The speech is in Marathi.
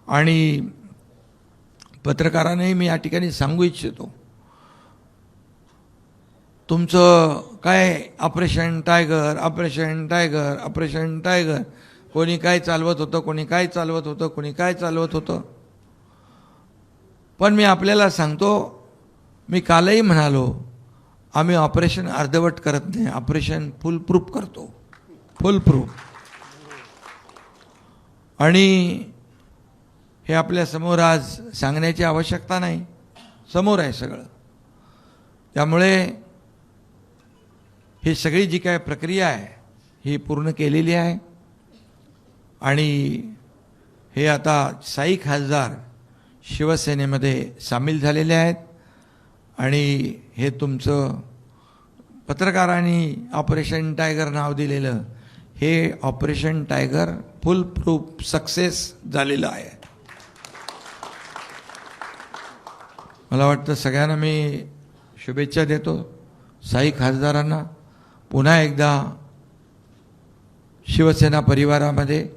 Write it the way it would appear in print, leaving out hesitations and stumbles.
आणि पत्रकारांनाही मी या ठिकाणी सांगू इच्छितो, तुमचं काय operation tiger, operation tiger, operation tiger, कोणी काय चालवत होतं, कोणी काय चालवत होतं, कोणी काय चालवत होतं. पण मी आपल्याला सांगतो, मी कालही म्हणालो, आम्ही ऑपरेशन अर्धवट करत नाही, ऑपरेशन फुल प्रूफ करतो, फुल प्रूफ. आणि हे आपल्या समोर आज सांगण्याची आवश्यकता नाही, समोर आहे सगळं. त्यामुळे ही सगळी जी काय प्रक्रिया आहे ही पूर्ण केलेली आहे. आणि हे आता 6 खासदार शिवसेनेमध्ये सामील झालेले आहेत. आणि हे तुमचं पत्रकारांनी ऑपरेशन टायगर नाव दिलेलं हे ऑपरेशन टायगर फुल प्रूफ सक्सेस झालेलं आहे. मला वाटतं सगळ्यांना मी शुभेच्छा देतो. 6 खासदारांना पुन्हा एकदा शिवसेना परिवारामध्ये